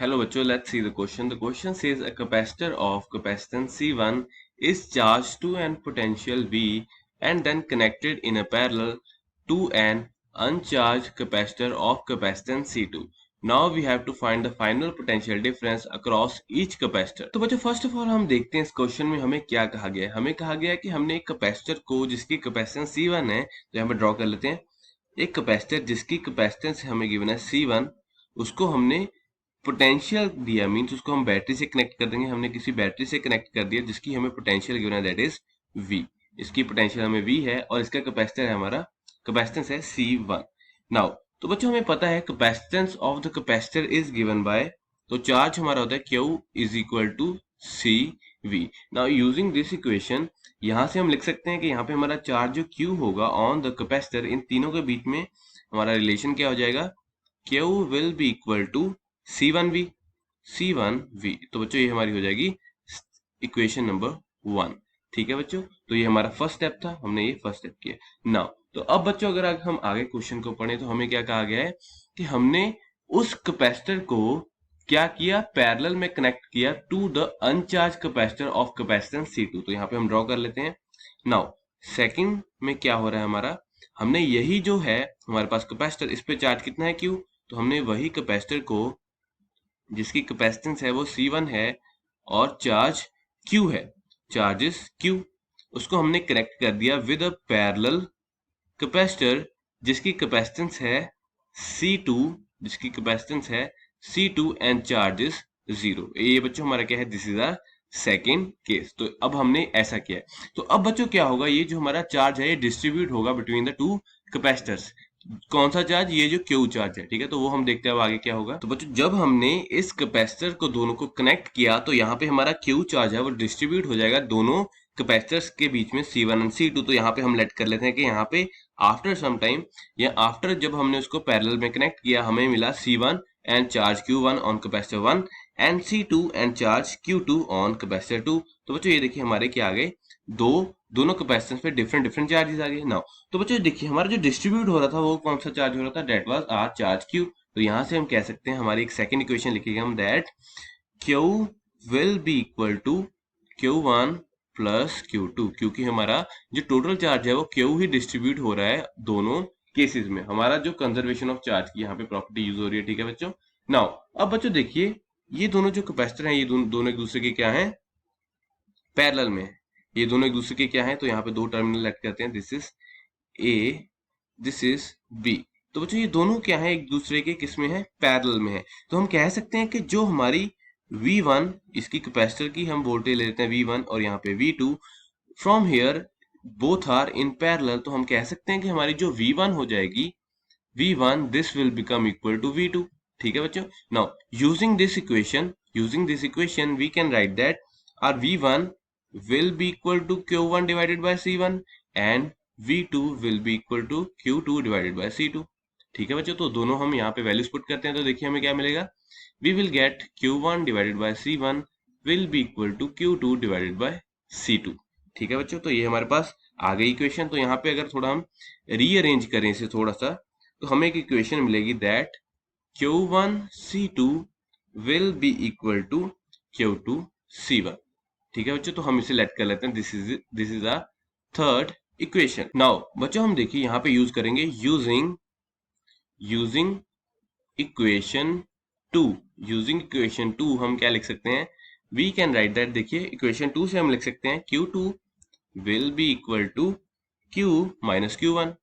Hello bachcho, let's see the question. The question says a capacitor of capacitance C1 is charged to an potential V and then connected in a parallel to an uncharged capacitor of capacitance C2. Now we have to find the final potential difference across each capacitor. तो बच्चों first of all हम देखते हैं इस question में हमें क्या कहा गया है. हमें कहा गया है कि हमने एक कैपेसिटर को जिसकी कैपेसिटेंस C1 है, तो यहाँ पे ड्रॉ कर लेते हैं. एक कैपेसिटर जिसकी कैपेसिटेंस हमें गिवन है C1, उसको हमने पोटेंशियल दिया, मींस उसको हम बैटरी से कनेक्ट कर देंगे. हमने किसी बैटरी से कनेक्ट कर दिया जिसकी हमें पोटेंशियल गिवन है, दैट इज V. इसकी पोटेंशियल हमें V है और इसका कैपेसिटर है, हमारा कैपेसिटेंस है C1. नाउ तो बच्चों हमें पता है capacitance of the capacitor is given by, तो चार्ज हमारा होता है Q is equal to CV. Now using this equation यहां से हम लिख सकते हैं कि यहाँ पे हमारा चार्ज जो Q होगा ऑन द कैपेसिटर, इन तीनों के बीच में हमारा रिलेशन क्या हो जाएगा, Q will be equal to C1V. तो बच्चों ये हमारी हो जाएगी इक्वेशन नंबर 1. ठीक है बच्चों, तो ये हमारा फर्स्ट स्टेप था, हमने ये फर्स्ट स्टेप किया. नाउ तो अब बच्चों अगर हम आगे क्वेश्चन को पढ़ें तो हमें क्या कहा गया है कि हमने उस कैपेसिटर को क्या किया, पैरेलल में कनेक्ट किया to the uncharged capacitor of capacitance C2. तो यहाँ पे हम ड्रॉ कर लेते हैं. नाउ सेकंड में क्या हो रहा है हमारा, हमने यही जो है हमारे पास कैपेसिटर, इस पे चार्ज कितना है Q, तो हमने वही कैपेसिटर को जिसकी कैपेसिटेंस है वो C1 है और चार्ज Q है, चार्जेस Q, उसको हमने कनेक्ट कर दिया विद अ पैरेलल कैपेसिटर जिसकी कैपेसिटेंस है C2, जिसकी कैपेसिटेंस है C2 एंड चार्जेस 0. ये बच्चों हमारा क्या है, this is a second case. तो अब हमने ऐसा किया है. तो अब बच्चों क्या होगा, ये जो हमारा चार्ज है ये डिस्ट्रीब्यूट होगा बिटवीन द टू कैपेसिटर्स. कौन सा चार्ज, ये जो क्यू चार्ज है. ठीक है, तो वो हम देखते हैं अब आगे क्या होगा. तो बच्चों जब हमने इस कैपेसिटर को दोनों को कनेक्ट किया तो यहाँ पे हमारा क्यू चार्ज है वो डिस्ट्रीब्यूट हो जाएगा दोनों कैपेसिटर्स के बीच में C1 एंड C2. तो यहाँ पे हम लेट कर लेते हैं कि यहाँ पे आफ्टर सम टाइम या आफ्टर जब हमने उसको पैरेलल में कनेक्ट किया हमें मिला C1 and charge Q1 on capacitor 1 and C2 and charge Q2 on capacitor 2. तो बच्चों ये देखिए हमारे क्या आ गए, दोनों कैपेसिटेंस पे डिफरेंट डिफरेंट चार्जेस आ गए. नाउ तो बच्चों देखिए हमारा जो डिस्ट्रीब्यूट हो रहा था वो कौन सा चार्ज हो रहा था, that was our charge Q. तो यहां से हम कह सकते हैं हमारी एक सेकंड इक्वेशन लिखेंगे हम, that Q will be equal to Q1 plus Q2, क्योंकि हमारा जो टोटल चार्ज है वो Q ही डिस्ट्रीब्यूट हो रहा है दोनों केसेस में. हमारा जो कंजर्वेशन ऑफ चार्ज की यहाँ पे प्रॉपर्टी यूज हो रही है. ठीक है बच्चों. नाउ अब बच्चों देखिए ये दोनों जो कैपेसिटर हैं ये दोनों एक दूसरे के क्या हैं, पैरेलल में. ये दोनों एक दूसरे के क्या हैं, तो यहाँ पे दो टर्मिनल ऐड करते हैं, this is A, this is B. तो बच्चों ये दोनों क्या है, एक दूसरे के किस में है, पैरेलल में है. तो हम कह सकते हैं कि जो हमारी V1, इसकी कैपेसिटर की हम वोल्टेज ले लेते हैं V1 और यहाँ पे V2, from here both are in parallel. तो हम कह सकते हैं कि हमारी जो V1 हो जाएगी, V1 this will become equal to V2. ठीक है बच्चों. Now using this equation we can write that our V1 will be equal to Q1 divided by C1 and V2 will be equal to Q2 divided by C2. ठीक है बच्चों, तो दोनों हम यहाँ पे वैल्यूज पुट करते हैं तो देखिए हमें क्या मिलेगा, we will get Q1 divided by C1 will be equal to Q2 divided by C2. ठीक है बच्चों, तो ये हमारे पास आ गई इक्वेशन. तो यहाँ पे अगर थोड़ा हम रीअरेंज करें इसे थोड़ा सा तो हमें एक इक्वेशन मिलेगी, that Q1 C2 will be equal to Q2 C1. ठीक है बच्चों, तो हम इसे लेट कर लेते हैं, this is a third equation. Now बच्चों हम देखिए यहाँ पे यूज करेंगे यूजिंग इक्वेशन 2. हम क्या लिख सकते हैं, वी कैन राइट दैट, देखिए इक्वेशन 2 से हम लिख सकते हैं Q2 will be equal to Q minus Q1.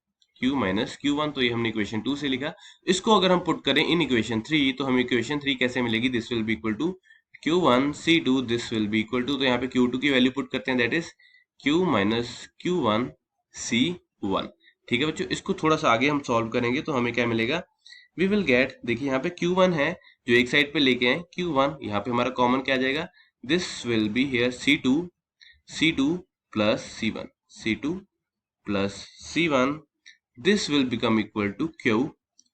तो ये हमने इक्वेशन 2 से लिखा. इसको अगर हम पुट करें इन इक्वेशन 3 तो हम इक्वेशन 3 कैसे मिलेगी, this will be equal to Q1 C2 this will be equal to, तो यहाँ पे Q2 की वैल्यू पुट करते हैं, that is Q minus Q1 C1. ठीक है बच्चों, इसको थोड़ा सा आगे हम सॉल्व करेंगे तो हमें क्या मिलेगा, वी विल गेट, देखिए यहाँ पे Q1 है जो एक साइड पे लेके आए Q1, यहाँ पे हमारा कॉमन क्या आ जाएगा, this will be here C2 plus C1 plus C1 this will become equal to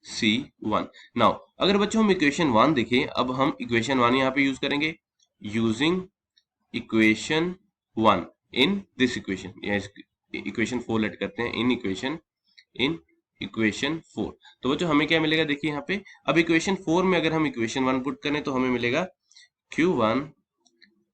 C1. Now अगर बच्चों हम इक्वेशन 1 देखें, अब हम इक्वेशन 1 यहाँ पे यूज करेंगे, using equation 1 in this equation, equation 4 let करते हैं इन इक्वेशन 4। तो बच्चों हमें क्या मिलेगा, देखिए यहाँ पे अब इक्वेशन 4 में अगर हम इक्वेशन 1 पुट करें तो हमें मिलेगा Q1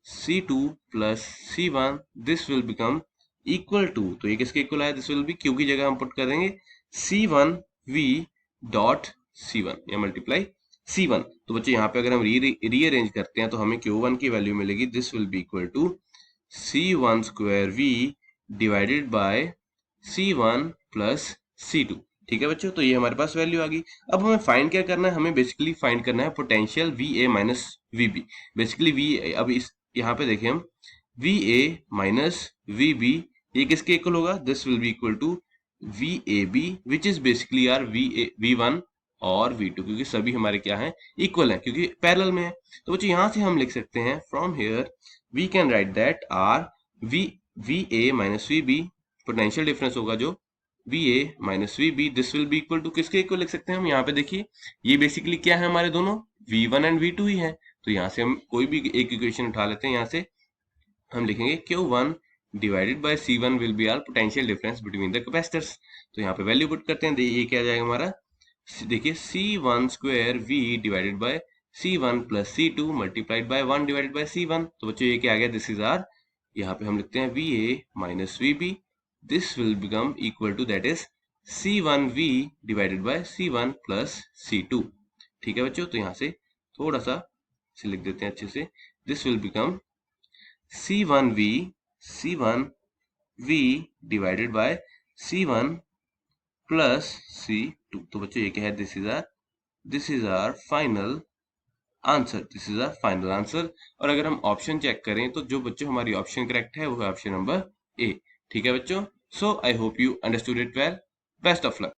C2 plus C1 this will become equal to, तो ये किसके इक्वल आया, दिस विल बी Q की जगह हम पुट कर देंगे C1V डॉट C1 या मल्टीप्लाई C1। तो बच्चे यहाँ पे अगर हम रीअरेंज करते हैं तो हमें Q1 की वैल्यू मिलेगी, this will be equal to C1 square V divided by C1 plus C2। ठीक है बच्चों, तो ये हमारे पास वैल्यू आ गई। अब हमें फाइंड क्या करना है, हमें बेसिकली फाइंड करना है potential VA minus VB। Basically V, अब इस यहाँ पे देखिए हम VA माइनस VB ये किसके इक्वल होगा, this will be equal to VAB which is basically our V1 और V2, क्योंकि सभी हमारे क्या हैं, इक्वल हैं, क्योंकि पैरेलल में है। तो बच्चों यहाँ से हम लिख सकते हैं from here we can write that our VA minus VB potential difference होगा जो VA minus VB this will be equal to किसके इक्वल लिख सकते हैं हम, यहाँ पे देखिए ये बेसिकली क्या है, हमारे दोनों V1 एंड V2 ही है। तो यहाँ से हम कोई भी एक इक्वेशन उठा लेते हैं, यहाँ से हम लिखेंगे Q1 divided by C1 will be our potential difference between the capacitors. तो यहाँ पे वैल्यू पुट करते हैं, ये क्या जाएगा हमारा, देखिए C1 square V divided by C1 plus C2 multiplied by 1 divided by C1। तो बच्चों ये क्या आ गया, दिस इज आर, यहाँ पे हम लिखते हैं VA minus VB this will become equal to that is C1V divided by C1 plus C2। ठीक है बच्चों, तो यहाँ से थोड़ा सा से लिख देते हैं अच्छे से, this will become C1V divided by C1 plus C2। तो बच्चों ये क्या है, this is our final answer, this is our final answer. और अगर हम ऑप्शन चेक करें तो जो बच्चों हमारी ऑप्शन करेक्ट है वो है ऑप्शन नंबर ए। ठीक है बच्चों, so I hope you understood it well, best of luck.